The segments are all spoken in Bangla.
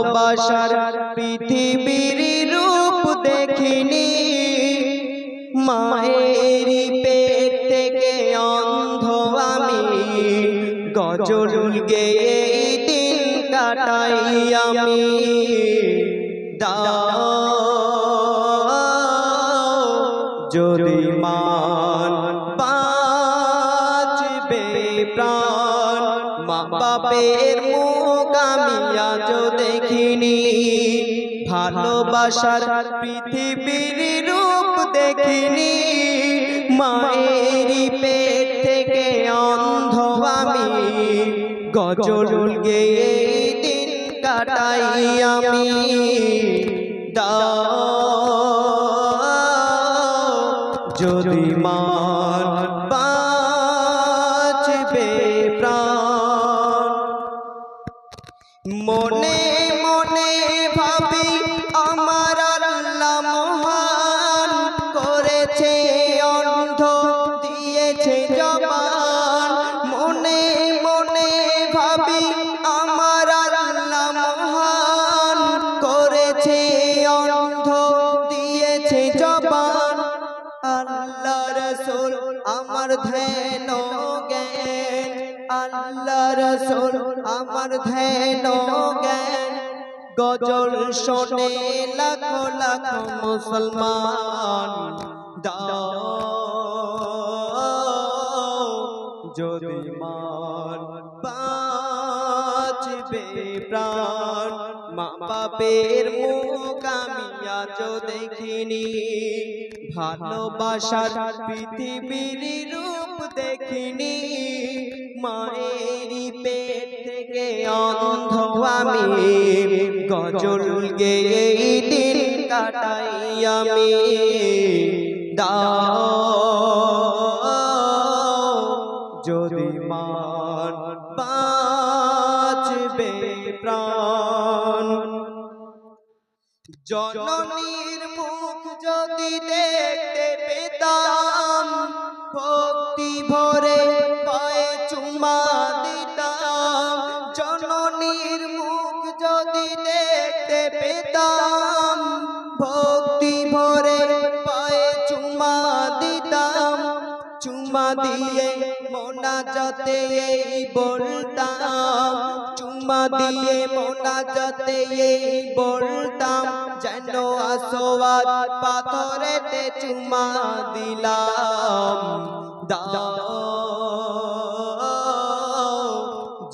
ভালোবাসার পৃথিবীর রূপ দেখিনি, মায়ের পেট থেকে অন্ধ আমি, গজল গেয়ে দিন কাটাই আমি। দাও যদি মান বাঁচবে প্রাণ, মা বাপের মুখ আমি আজও দেখিনি, ভালোবাসার পৃথিবীর রূপ দেখিনি, মায়ের পেট থেকে অন্ধ আমি, গজল গেয়ে দিন কাটাই আমি। দাও যদি মান বাঁচবে প্রাণ, মনে মনে ভাবি আমার আল্লাহ মহান, করেছে অন্ধ দিয়েছে জবান। মনে মনে ভাবি আমার আল্লাহ মহান, করেছে অন্ধ দিয়েছে জবান। আল্লাহ রাসূল আমার ধ্যান জ্ঞান, আল্লাহ রাসূল আমার ধ্যান জ্ঞান, গজল শোনে লাখো লাখো মুসলমান। দাও যদি মান বাঁচবে প্রাণ, মা বাপের মুখ আমি আজও দেখিনি, ভালোবাসার পৃথিবীর রূপ দেখিনি, মায়ের পেট থেকে অন্ধ আমি, গজল গেয়ে দিন কাটাই আমি। দাও যদি মান বাঁচবে প্রাণ, জননীর মুখ যদি দেখতে পেতাম, ভক্তি ভরে পায়ে চুমা দিতাম। জননীর মুখ যদি দেখতে পেতাম, ভক্তি ভরে পায়ে চুমা দিতাম। চুমা দিয়ে মোনাজাতে এই বলতাম, চুমা দিয়ে মোনাজাতে এই বলতাম, যেন আসওয়াদ পাথরেতে চুমা দিলাম। দাও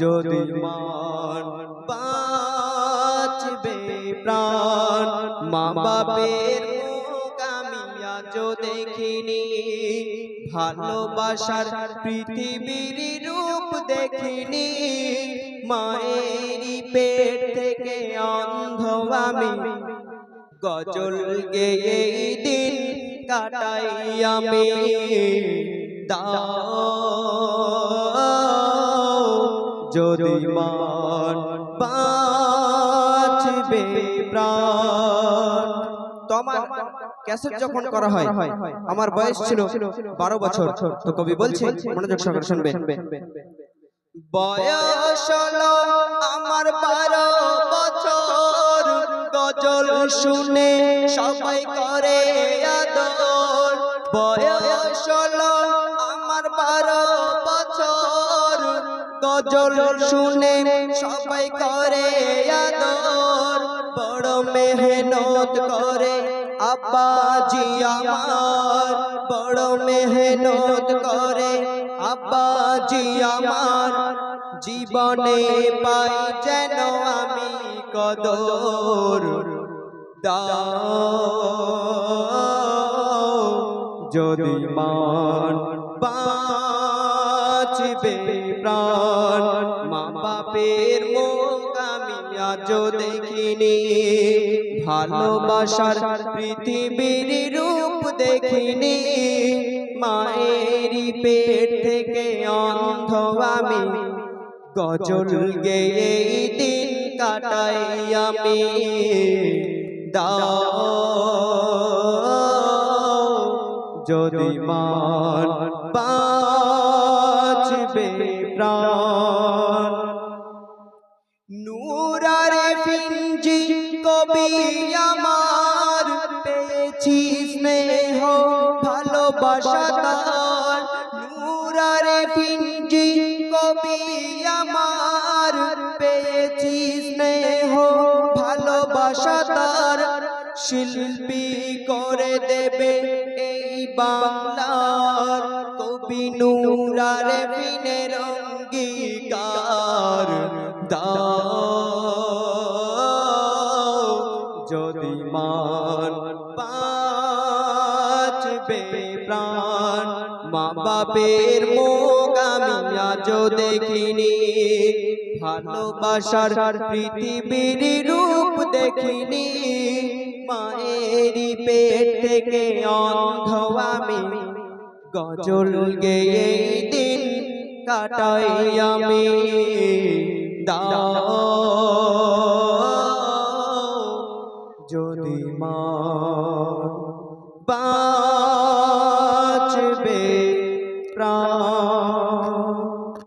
যদি মান বাঁচবে প্রাণ, মা বাপের মুখ আমি আজও দেখিনি, ভালোবাসার পৃথিবীর রূপ দেখিনি, মায়ের পেট থেকে অন্ধ আমি, গজল গেয়ে দিন কাটাই আমি। দাও যদি মান বাঁচবে প্রাণ। তোমার ক্যাসেট যখন করা হয়, আমার বয়স ছিল 12 বছর। তো কবি বলছে, মনোযোগ সহকারে শুনবেন। বয়স হলো আমার 12 বছর, গজল শুনে সবাই করে আদর। বয়স হলো আমার 12 বছর, গজল শুনে সবাই করে আদর। বড় মেহনত করে আব্বাজি আমার, বড় মেহনত করে আব্বাজি আমার, জীবনে পাই যেন আমি কদর। দাও যদি মান বাঁচবে প্রাণ, মা বাপের মুখ আমি আজও দেখিনি, ভালোবাসার পৃথিবীর রূপ দেখিনি, মায়ের পেট থেকে অন্ধ আমি, গজল গেয়ে দিন কাটাই আমি। দাও যদি মান বাঁচবে প্রাণ, নূরারে কবি আমার পেয়েছি স্নেহ ভালোবাসা তার নূরারে ফিঞ্জি কবি আমার পেয়েছি স্নেহ ভালোবাসা তার শিল্পী করে দেবে এই বাংলার কবি নূরারে ফিনের অঙ্গীকার দাও যদি মান বাঁচবে প্রাণ মা বাপের মুখ আমি আজও দেখিনি ভালোবাসার পৃথিবীর রূপ দেখিনি মায়েরই পেট থেকে অন্ধ আমি গজল গেয়ে দিন কাটাই আমি দাও যদি মা বাঁচবে প্রাণ